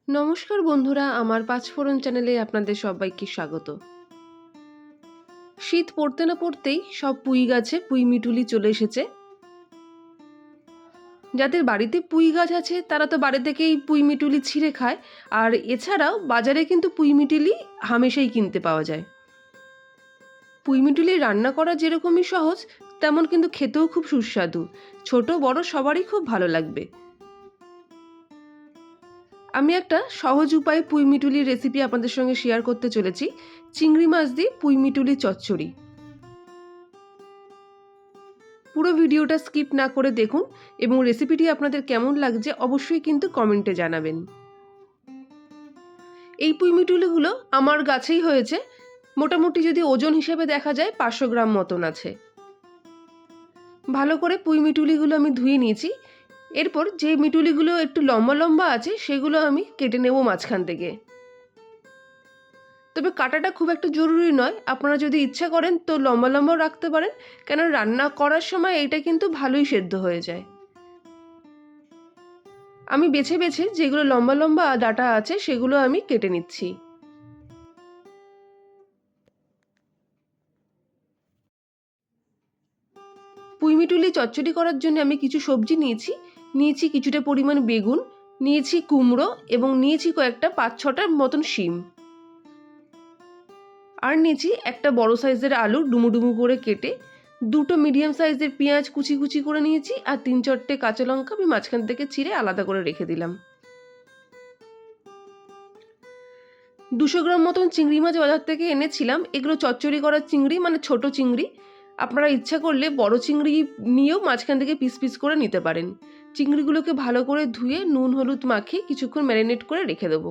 নমস্কার বন্ধুরা, আমার পাঁচফোড়ন চ্যানেলে আপনাদের সবাইকে স্বাগত। শীত পড়তে না পড়তেই সব পুঁই গাছে পুঁই মিটুলি চলে এসেছে। যাদের বাড়িতে পুঁই গাছ আছে তারা তো বাড়ি থেকেই পুঁই মিটুলি ছিঁড়ে খায়, আর এছাড়াও বাজারে কিন্তু পুঁই মিটুলি হামেশাই কিনতে পাওয়া যায়। পুঁই মিটুলি রান্না করা যেরকমই সহজ, তেমন কিন্তু খেতেও খুব সুস্বাদু। ছোট বড় সবারই খুব ভালো লাগবে। আমি একটা সহজ উপায়ে পুঁই মিটুলির রেসিপি আপনাদের সঙ্গে শেয়ার করতে চলেছি। চিংড়ি মাছ দিয়ে পুঁই মিটুলি চচ্চড়ি। পুরো ভিডিওটা স্কিপ না করে দেখুন এবং রেসিপিটি আপনাদের কেমন লাগছে অবশ্যই কিন্তু কমেন্টে জানাবেন। এই পুঁই মিটুলিগুলো আমার গাছেই হয়েছে। মোটামুটি যদি ওজন হিসেবে দেখা যায় 500 গ্রাম মতন আছে। ভালো করে পুঁই মিটুলিগুলো আমি ধুয়ে নিয়েছি। এরপর যে মিটুলিগুলো একটু লম্বা লম্বা আছে সেগুলো আমি কেটে নেব মাঝখান থেকে। তবে কাটাটা খুব একটা জরুরি নয়, আপনারা যদি ইচ্ছা করেন তো লম্বা লম্বাও রাখতে পারেন, কেন রান্না করার সময় এটা কিন্তু ভালোই সেদ্ধ হয়ে যায়। আমি বেছে বেছে যেগুলো লম্বা লম্বা ডাঁটা আছে সেগুলো আমি কেটে নিচ্ছি। পুঁই মিটুলি চচ্চড়ি করার জন্য আমি কিছু সবজি নিয়েছি কিছুটা পরিমাণ বেগুন, নিয়েছি কুমড়ো এবং নিয়েছি কয়েকটা 5-6টার মতন শিম। আর নিয়েছি একটা বড় সাইজের আলু ডুমু ডুমু করে কেটে, দুটো মিডিয়াম সাইজের পেঁয়াজ কুচি কুচি করে নিয়েছি, আর 3-4টে কাঁচা লঙ্কা আমি মাঝখান থেকে চিড়ে আলাদা করে রেখে দিলাম। 200 গ্রাম মতন চিংড়ি মাছ বাজার থেকে এনেছিলাম। এগুলো চচ্চড়ি করার চিংড়ি, মানে ছোট চিংড়ি। আপনারা ইচ্ছা করলে বড় চিংড়ি নিয়েও মাঝখান থেকে পিস পিস করে নিতে পারেন। চিংড়িগুলোকে ভালো করে ধুয়ে নুন হলুদ মাখিয়ে কিছুক্ষণ ম্যারিনেট করে রেখে দেবো।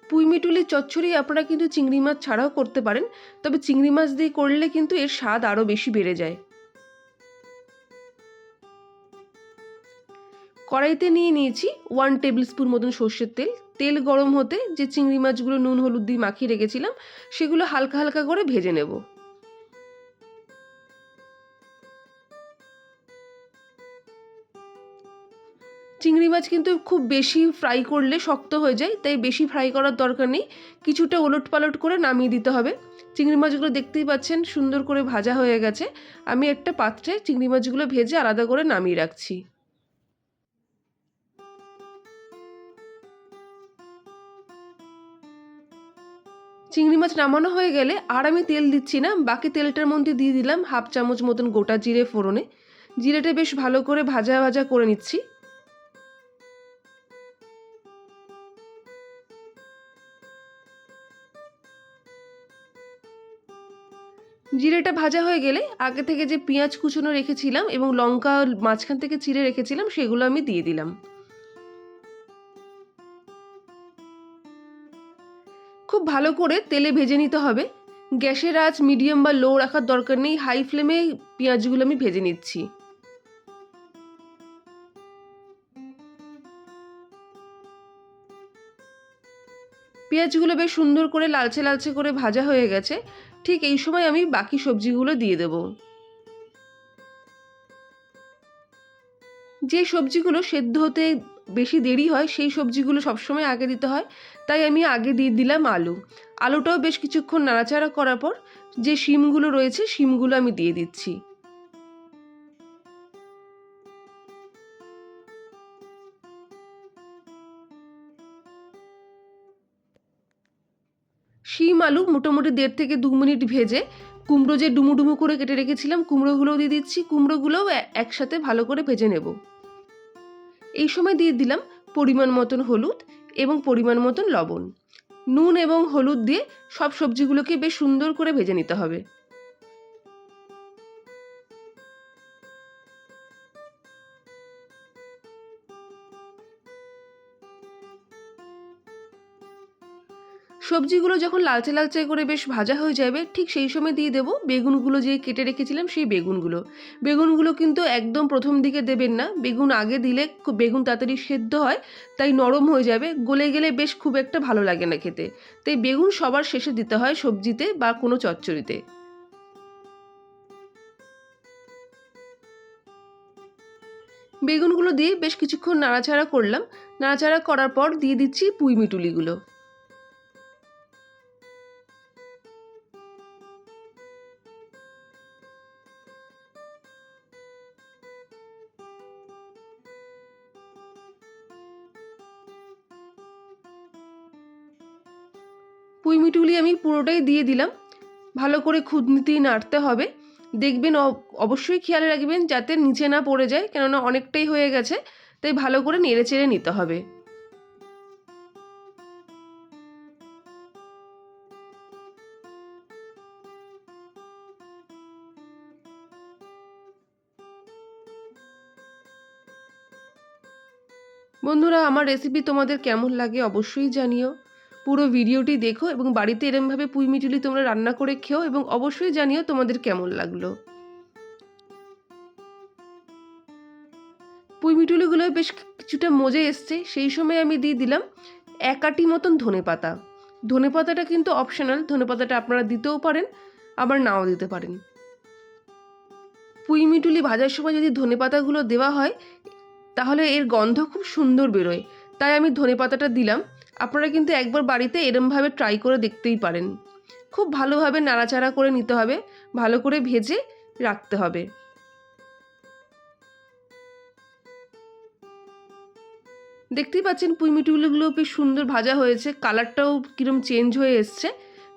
পুঁই মিটুলির চচ্চড়ি আপনারা কিন্তু চিংড়ি মাছ ছাড়াও করতে পারেন, তবে চিংড়ি মাছ দিয়ে করলে কিন্তু এর স্বাদ আরও বেশি বেড়ে যায়। কড়াইতে নিয়েছি 1 টেবিল স্পুন মতন সর্ষের তেল। তেল গরম হতে যে চিংড়ি মাছগুলো নুন হলুদ দিয়ে মাখিয়ে রেখেছিলাম সেগুলো হালকা হালকা করে ভেজে নেব। চিংড়ি মাছ কিন্তু খুব বেশি ফ্রাই করলে শক্ত হয়ে যায়, তাই বেশি ফ্রাই করার দরকার নেই। কিছুটা ওলট পালট করে নামিয়ে দিতে হবে। চিংড়ি মাছগুলো দেখতেই পাচ্ছেন সুন্দর করে ভাজা হয়ে গেছে। আমি একটা পাত্রে চিংড়ি মাছগুলো ভেজে আলাদা করে নামিয়ে রাখছি। চিংড়ি মাছ নামানো হয়ে গেলে আর আমি তেল দিচ্ছি না, বাকি তেলটার মধ্যে দিয়ে দিলাম 1/2 চামচ মতন গোটা জিরে ফোড়নে। জিরেটা বেশ ভালো করে ভাজা ভাজা করে নিচ্ছি। জিরেটা ভাজা হয়ে গেলে আগে থেকে যে পেঁয়াজ কুচনো রেখেছিলাম এবং লঙ্কা মাঝখান থেকে চিড়ে রেখেছিলাম সেগুলো আমি দিয়ে দিলাম। খুব ভালো করে তেলে ভেজে নিতে হবে। গ্যাসের আঁচ মিডিয়াম বা লো রাখার দরকার নেই, হাই ফ্লেমে পেঁয়াজগুলো আমি ভেজে নিচ্ছি। পেঁয়াজগুলো বেশ সুন্দর করে লালচে লালচে করে ভাজা হয়ে গেছে। ঠিক এই সময় আমি বাকি সবজিগুলো দিয়ে দেব। যে সবজিগুলো সেদ্ধ হতে বেশি দেরি হয় সেই সবজিগুলো সবসময় আগে দিতে হয়, তাই আমি আগে দিয়ে দিলাম আলু। আলুটাও বেশ কিছুক্ষণ নাড়াচাড়া করার পর যে শিমগুলো রয়েছে শিমগুলো আমি দিয়ে দিচ্ছি। শিম আলু মোটামুটি 1.5 থেকে 2 মিনিট ভেজে কুমড়ো যে ডুমু ডুমু করে কেটে রেখেছিলাম কুমড়োগুলোও দিয়ে দিচ্ছি। কুমড়োগুলোও একসাথে ভালো করে ভেজে নেব। এই সময় দিয়ে দিলাম পরিমাণ মতন হলুদ এবং পরিমাণ মতন লবণ। নুন এবং হলুদ দিয়ে সব সবজিগুলোকে বেশ সুন্দর করে ভেজে নিতে হবে। সবজিগুলো যখন লালচে লালচে করে বেশ ভাজা হয়ে যাবে ঠিক সেই সময় দিয়ে দেব বেগুনগুলো যে কেটে রেখেছিলাম সেই বেগুনগুলো। বেগুনগুলো কিন্তু একদম প্রথম দিকে দেবেন না, বেগুন আগে দিলে বেগুন তাড়াতাড়ি সেদ্ধ হয়, তাই নরম হয়ে যাবে, গলে গেলে বেশ খুব একটা ভালো লাগে না খেতে। তাই বেগুন সবার শেষে দিতে হয় সবজিতে বা কোনো চচ্চড়িতে। বেগুনগুলো দিয়ে বেশ কিছুক্ষণ নাড়াচাড়া করলাম। নাড়াচাড়া করার পর দিয়ে দিচ্ছি পুঁই মিটুলিগুলো। পুঁই মিটুলি আমি পুরোটাই দিয়ে দিলাম। ভালো করে খুন্তি দিয়ে নাড়তে হবে। দেখবেন, অবশ্যই খেয়াল রাখবেন যাতে নিচে না পড়ে যায়, কেননা অনেকটাই হয়ে গেছে, তাই ভালো করে নেড়ে চেড়ে নিতে হবে। বন্ধুরা, আমার রেসিপি তোমাদের কেমন লাগে অবশ্যই জানিও। পুরো ভিডিওটি দেখো এবং বাড়িতে এরমভাবে পুঁই মিটুলি তোমরা রান্না করে খেও এবং অবশ্যই জানিও তোমাদের কেমন লাগলো। পুঁই মিটুলিগুলো বেশ কিছুটা মজে এসছে, সেই সময় আমি দিয়ে দিলাম 1 আঁটি মতন ধনেপাতা। ধনেপাতাটা কিন্তু অপশনাল, ধনেপাতাটা আপনারা দিতেও পারেন আবার নাও দিতে পারেন। পুঁই মিটুলি ভাজার সময় যদি ধনেপাতাগুলো দেওয়া হয় তাহলে এর গন্ধ খুব সুন্দর বেরোয়, তাই আমি ধনেপাতাটা দিলাম। আপনারা কিন্তু একবার বাড়িতে এরমভাবে ট্রাই করে দেখতেই পারেন। খুব ভালোভাবে নাড়াচাড়া করে নিতে হবে, ভালো করে ভেজে রাখতে হবে। দেখতেই পাচ্ছেন পুঁই মিটুলিগুলো বেশ সুন্দর ভাজা হয়েছে, কালারটাও কিরম চেঞ্জ হয়ে এসছে।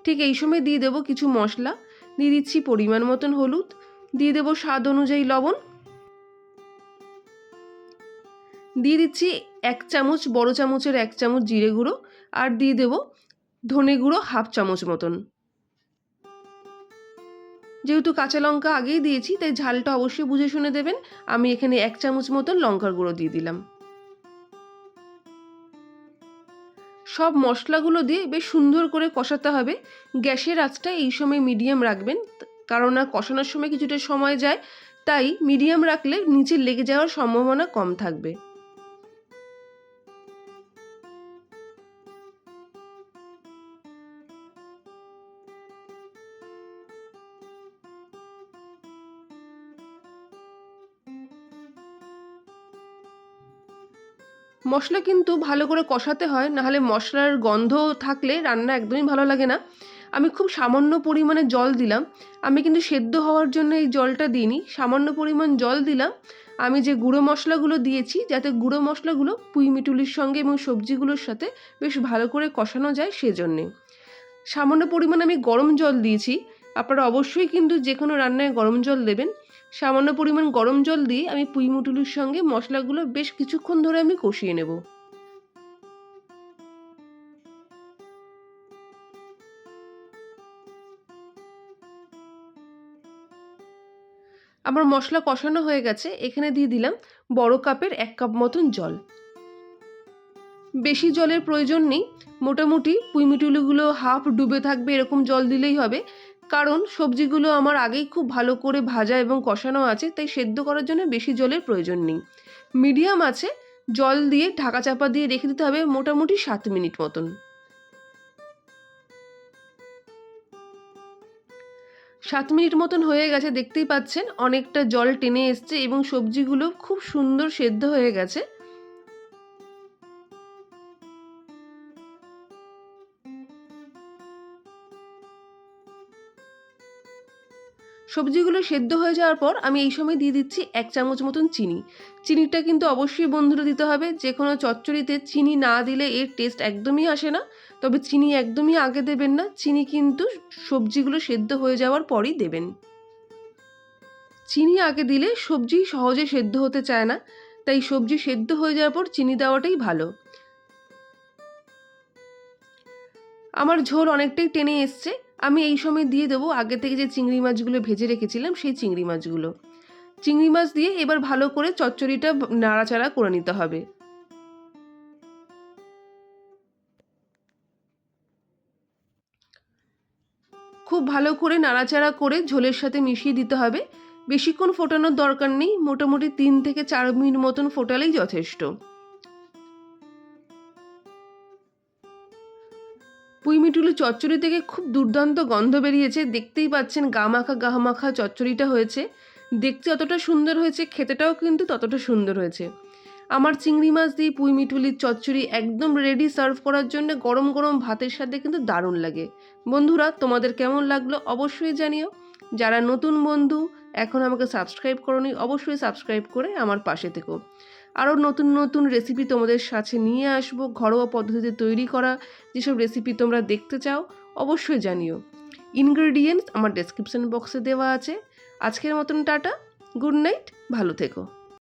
ঠিক এই সময় দিয়ে দেবো কিছু মশলা। দিয়ে দিচ্ছি পরিমাণ মতন হলুদ, দিয়ে দেবো স্বাদ অনুযায়ী লবণ, দিয়ে দিচ্ছি 1 চামচ, বড় চামচের 1 চামচ জিরে গুঁড়ো, আর দিয়ে দেবো ধনে গুঁড়ো 1/2 চামচ মতন। যেহেতু কাঁচা লঙ্কা আগেই দিয়েছি তাই ঝালটা অবশ্যই বুঝে শুনে দেবেন। আমি এখানে 1 চামচ মতন লঙ্কার গুঁড়ো দিয়ে দিলাম। সব মশলাগুলো দিয়ে বেশ সুন্দর করে কষাতে হবে। গ্যাসের আঁচটা এই সময় মিডিয়াম রাখবেন, কারণ না কষানোর সময় কিছুটা সময় যায়, তাই মিডিয়াম রাখলে নিচে লেগে যাওয়ার সম্ভাবনা কম থাকবে। মশলা কিন্তু ভালো করে কষাতে হয়, নাহলে মশলার গন্ধ থাকলে রান্না একদমই ভালো লাগে না। আমি খুব সামান্য পরিমাণে জল দিলাম। আমি কিন্তু সেদ্ধ হওয়ার জন্য এই জলটা দিইনি, সামান্য পরিমাণ জল দিলাম। আমি যে গুঁড়ো মশলাগুলো দিয়েছি যাতে গুঁড়ো মশলাগুলো পুঁই মিটুলির সঙ্গে এবং সবজিগুলোর সাথে বেশ ভালো করে কষানো যায় সেজন্যে। সামান্য পরিমাণে আমি গরম জল দিয়েছি। আপনারা অবশ্যই কিন্তু যে কোনো রান্নায় গরম জল দেবেন। সামান্য পরিমাণ গরম জল দিয়ে আমি পুঁই মিটুলির সঙ্গে মশলাগুলো বেশ কিছুক্ষণ ধরে আমি কষিয়ে নেব। আমার মশলা কষানো হয়ে গেছে, এখানে দিয়ে দিলাম বড় কাপের 1 কাপ মতন জল। বেশি জলের প্রয়োজন নেই, মোটামুটি পুঁই মিটুলিগুলো হাফ ডুবে থাকবে এরকম জল দিলেই হবে, কারণ সবজিগুলো আমার আগেই খুব ভালো করে ভাজা এবং কষানো আছে, তাই সেদ্ধ করার জন্য বেশি জলের প্রয়োজন নেই। মিডিয়াম আছে জল দিয়ে ঢাকা চাপা দিয়ে রেখে দিতে হবে মোটামুটি 7 মিনিট মতন। 7 মিনিট মতন হয়ে গেছে, দেখতেই পাচ্ছেন অনেকটা জল টেনে এসছে এবং সবজিগুলো খুব সুন্দর সেদ্ধ হয়ে গেছে। সবজিগুলো সেদ্ধ হয়ে যাওয়ার পর আমি এই সময় দিয়ে দিচ্ছি 1 চামচ মতন চিনি। চিনিটা কিন্তু অবশ্যই বন্ধুরা দিতে হবে, যে কোনো চচ্চড়িতে চিনি না দিলে এর টেস্ট একদমই আসে না। তবে চিনি একদমই আগে দেবেন না, চিনি কিন্তু সবজিগুলো সেদ্ধ হয়ে যাওয়ার পরই দেবেন। চিনি আগে দিলে সবজি সহজে সেদ্ধ হতে চায় না, তাই সবজি সেদ্ধ হয়ে যাওয়ার পর চিনি দেওয়াটাই ভালো। আমার ঝোল অনেকটাই টেনে এসছে, আমি এই সময় দিয়ে দেবো আগে থেকে যে চিংড়ি মাছগুলো ভেজে রেখেছিলাম সেই চিংড়ি মাছগুলো। চিংড়ি মাছ দিয়ে এবার ভালো করে চচ্চড়িটা নাড়াচাড়া করে নিতে হবে। খুব ভালো করে নাড়াচাড়া করে ঝোলের সাথে মিশিয়ে দিতে হবে। বেশিক্ষণ ফোটানোর দরকার নেই, মোটামুটি 3 থেকে 4 মিনিট মতন ফোটালেই যথেষ্ট। পুঁই মিটুলি চচ্চড়ি থেকে খুব দুর্দান্ত গন্ধ বেরিয়েছে, দেখতেই পাচ্ছেন গা মাখা চচ্চড়িটা হয়েছে। দেখতে যতটা সুন্দর হয়েছে খেতেটাও কিন্তু ততটা সুন্দর হয়েছে। আমার চিংড়ি মাছ দিয়ে পুঁই মিঠুলির চচ্চড়ি একদম রেডি সার্ভ করার জন্য গরম গরম ভাতের সাথে কিন্তু দারুণ লাগে। বন্ধুরা, তোমাদের কেমন লাগলো অবশ্যই জানিও। যারা নতুন বন্ধু এখন আমাকে সাবস্ক্রাইব করোনি, অবশ্যই সাবস্ক্রাইব করে আমার পাশে থেকো। আরও নতুন নতুন রেসিপি তোমাদের সাথে নিয়ে আসবো। ঘরোয়া পদ্ধতিতে তৈরি করা যেসব রেসিপি তোমরা দেখতে চাও অবশ্যই জানিও। ইনগ্রেডিয়েন্টস আমার ডেসক্রিপশন বক্সে দেওয়া আছে। আজকের মতন টাটা, গুড নাইট, ভালো থেকো।